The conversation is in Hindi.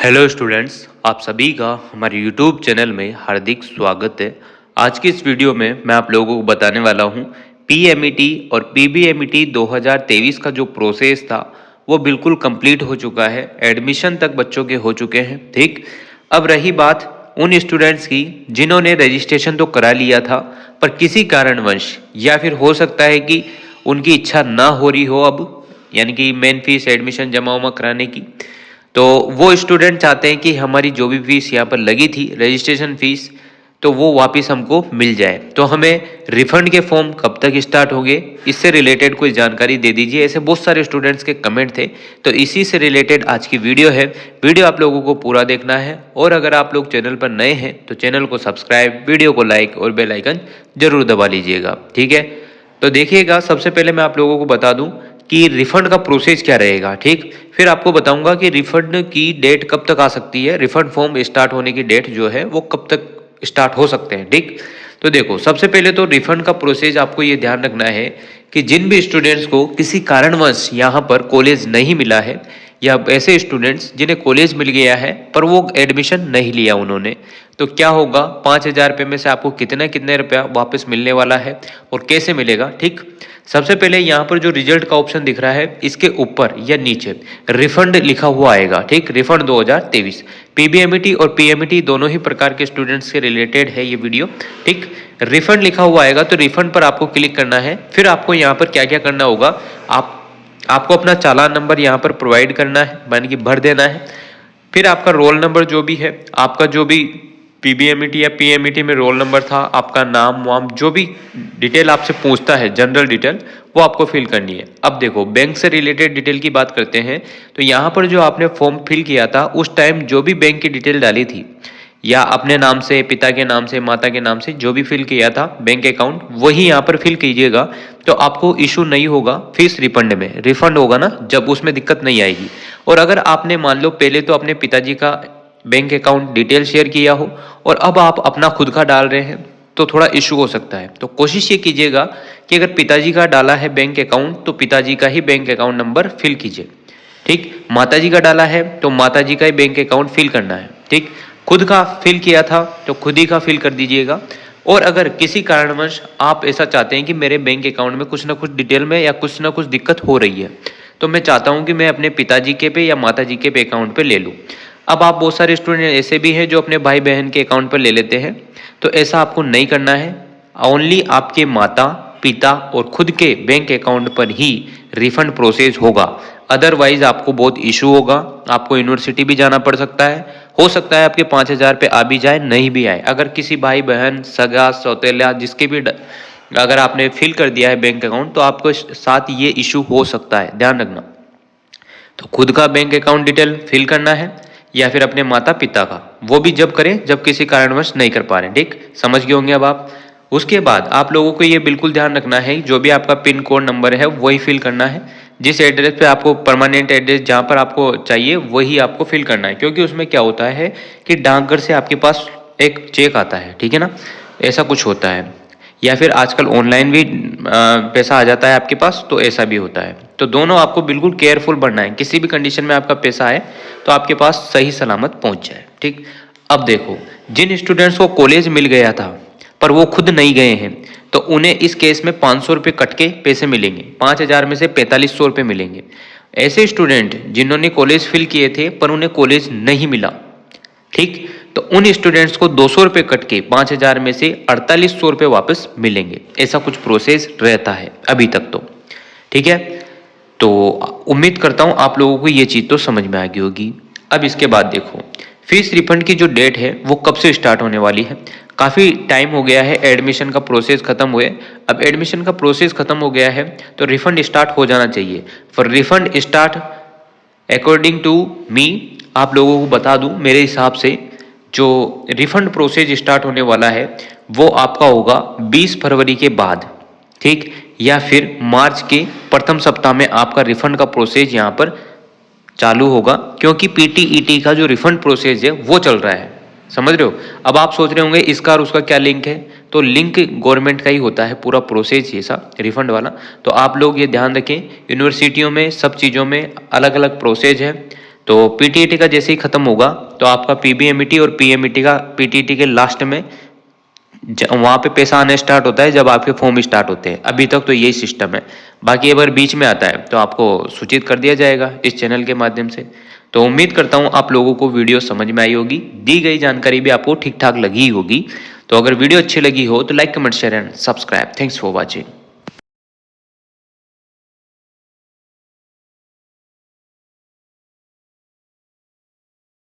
हेलो स्टूडेंट्स, आप सभी का हमारे यूट्यूब चैनल में हार्दिक स्वागत है। आज की इस वीडियो में मैं आप लोगों को बताने वाला हूं पीएमईटी और पीबीएमईटी 2023 का जो प्रोसेस था वो बिल्कुल कंप्लीट हो चुका है। एडमिशन तक बच्चों के हो चुके हैं। ठीक, अब रही बात उन स्टूडेंट्स की जिन्होंने रजिस्ट्रेशन तो करा लिया था पर किसी कारणवश या फिर हो सकता है कि उनकी इच्छा ना हो रही हो अब, यानी कि मेन फीस एडमिशन जमा कराने की। तो वो स्टूडेंट चाहते हैं कि हमारी जो भी फीस यहाँ पर लगी थी रजिस्ट्रेशन फीस, तो वो वापस हमको मिल जाए। तो हमें रिफंड के फॉर्म कब तक स्टार्ट होंगे, इससे रिलेटेड कोई जानकारी दे दीजिए। ऐसे बहुत सारे स्टूडेंट्स के कमेंट थे, तो इसी से रिलेटेड आज की वीडियो है। वीडियो आप लोगों को पूरा देखना है और अगर आप लोग चैनल पर नए हैं तो चैनल को सब्सक्राइब, वीडियो को लाइक और बेल आइकन जरूर दबा लीजिएगा। ठीक है, तो देखिएगा, सबसे पहले मैं आप लोगों को बता दूं कि रिफंड का प्रोसेस क्या रहेगा। ठीक, फिर आपको बताऊंगा कि रिफंड की डेट कब तक आ सकती है, रिफंड फॉर्म स्टार्ट होने की डेट जो है वो कब तक स्टार्ट हो सकते हैं। ठीक, तो देखो, सबसे पहले तो रिफंड का प्रोसेस आपको ये ध्यान रखना है कि जिन भी स्टूडेंट्स को किसी कारणवश यहाँ पर कॉलेज नहीं मिला है, या ऐसे स्टूडेंट्स जिन्हें कॉलेज मिल गया है पर वो एडमिशन नहीं लिया उन्होंने, तो क्या होगा, 5,000 रुपये में से आपको कितने कितने रुपया वापस मिलने वाला है और कैसे मिलेगा। ठीक, सबसे पहले यहाँ पर जो रिजल्ट का ऑप्शन दिख रहा है इसके ऊपर या नीचे रिफंड लिखा हुआ आएगा। ठीक, रिफंड 2023 पीबीएमईटी और पीएमईटी दोनों ही प्रकार के स्टूडेंट्स के रिलेटेड है ये वीडियो। ठीक, रिफंड लिखा हुआ आएगा तो रिफंड पर आपको क्लिक करना है। फिर आपको यहाँ पर क्या क्या करना होगा, आपको अपना चालान नंबर यहाँ पर प्रोवाइड करना है, यानी कि भर देना है। फिर आपका रोल नंबर जो भी है, आपका जो भी पीबीएमईटी या पीएमईटी में रोल नंबर था, आपका नाम वाम जो भी डिटेल आपसे पूछता है, जनरल डिटेल, वो आपको फिल करनी है। अब देखो, बैंक से रिलेटेड डिटेल की बात करते हैं तो यहाँ पर जो आपने फॉर्म फिल किया था उस टाइम जो भी बैंक की डिटेल डाली थी, या अपने नाम से, पिता के नाम से, माता के नाम से जो भी फिल किया था बैंक अकाउंट, वही यहाँ पर फिल कीजिएगा। तो आपको इशू नहीं होगा फीस रिफंड में, रिफंड होगा ना जब, उसमें दिक्कत नहीं आएगी। और अगर आपने मान लो पहले तो अपने पिताजी का बैंक अकाउंट डिटेल शेयर किया हो और अब आप अपना खुद का डाल रहे हैं तो थोड़ा इशू हो सकता है। तो कोशिश ये कीजिएगा कि अगर पिताजी का डाला है बैंक अकाउंट तो पिताजी का ही बैंक अकाउंट नंबर फिल कीजिए। ठीक, माताजी का डाला है तो माताजी का ही बैंक अकाउंट फिल करना है। ठीक, खुद का फिल किया था तो खुद ही का फिल कर दीजिएगा। और अगर किसी कारणवश आप ऐसा चाहते हैं कि मेरे बैंक अकाउंट में कुछ ना कुछ डिटेल में या कुछ ना कुछ दिक्कत हो रही है, तो मैं चाहता हूं कि मैं अपने पिताजी के पे या माताजी के पे अकाउंट पे ले लूं। अब आप बहुत सारे स्टूडेंट ऐसे भी हैं जो अपने भाई बहन के अकाउंट पर ले लेते हैं, तो ऐसा आपको नहीं करना है। ओनली आपके माता, पिता और खुद के बैंक अकाउंट पर ही रिफंड प्रोसेस होगा। अदरवाइज आपको बहुत इशू होगा, आपको यूनिवर्सिटी भी जाना पड़ सकता है। हो सकता है आपके 5,000 पे आ भी जाए, नहीं भी आए। अगर किसी भाई बहन, सगा, सौतेला, जिसके भी अगर आपने फिल कर दिया है बैंक अकाउंट तो आपको साथ ये इशू हो सकता है, ध्यान रखना। तो खुद का बैंक अकाउंट डिटेल फिल करना है या फिर अपने माता पिता का, वो भी जब करें जब किसी कारणवश नहीं कर पा रहे। ठीक, समझ गए होंगे अब आप। उसके बाद आप लोगों को ये बिल्कुल ध्यान रखना है, जो भी आपका पिन कोड नंबर है वही फिल करना है। जिस एड्रेस पे आपको, परमानेंट एड्रेस जहाँ पर आपको चाहिए वही आपको फिल करना है। क्योंकि उसमें क्या होता है कि डाकघर से आपके पास एक चेक आता है, ठीक है ना, ऐसा कुछ होता है। या फिर आजकल ऑनलाइन भी पैसा आ जाता है आपके पास, तो ऐसा भी होता है। तो दोनों आपको बिल्कुल केयरफुल बनना है, किसी भी कंडीशन में आपका पैसा आए तो आपके पास सही सलामत पहुंच जाए। ठीक, अब देखो, जिन स्टूडेंट्स को कॉलेज मिल गया था पर वो खुद नहीं गए हैं तो उन्हें इस केस में 500 रुपये कट के पैसे मिलेंगे। 5,000 में से 4500 रुपये मिलेंगे। ऐसे स्टूडेंट जिन्होंने कॉलेज फिल किए थे पर उन्हें कॉलेज नहीं मिला, ठीक, तो उन स्टूडेंट्स को 200 रुपये कट के 5,000 में से 4800 रुपये वापस मिलेंगे। ऐसा कुछ प्रोसेस रहता है अभी तक तो। ठीक है, तो उम्मीद करता हूं आप लोगों को ये चीज़ तो समझ में आ गई होगी। अब इसके बाद देखो, फीस रिफंड की जो डेट है वो कब से स्टार्ट होने वाली है। काफ़ी टाइम हो गया है, एडमिशन का प्रोसेस खत्म हुए। अब एडमिशन का प्रोसेस खत्म हो गया है तो रिफंड स्टार्ट हो जाना चाहिए। For refund start according to me, आप लोगों को बता दूं, मेरे हिसाब से जो रिफंड प्रोसेस स्टार्ट होने वाला है वो आपका होगा 20 फरवरी के बाद। ठीक, या फिर मार्च के प्रथम सप्ताह में आपका रिफंड का प्रोसेस यहाँ पर चालू होगा। क्योंकि पीटीईटी का जो रिफंड प्रोसेस है वो चल रहा है, समझ रहे हो। अब आप सोच रहे होंगे इसका और उसका क्या लिंक है, तो लिंक गवर्नमेंट का ही होता है पूरा प्रोसेस ये सा रिफंड वाला। तो आप लोग ये ध्यान रखें, यूनिवर्सिटियों में सब चीज़ों में अलग अलग प्रोसेस है। तो पीटीईटी का जैसे ही खत्म होगा तो आपका पीबीएमईटी और पीएमईटी का पीटीईटी के लास्ट में वहां पे पैसा आना स्टार्ट होता है जब आपके फॉर्म स्टार्ट होते हैं। अभी तक तो यही सिस्टम है। बाकी अगर बीच में आता है तो आपको सूचित कर दिया जाएगा इस चैनल के माध्यम से। तो उम्मीद करता हूं आप लोगों को वीडियो समझ में आई होगी, दी गई जानकारी भी आपको ठीक ठाक लगी होगी। तो अगर वीडियो अच्छी लगी हो तो like comment share and subscribe. Thanks for watching.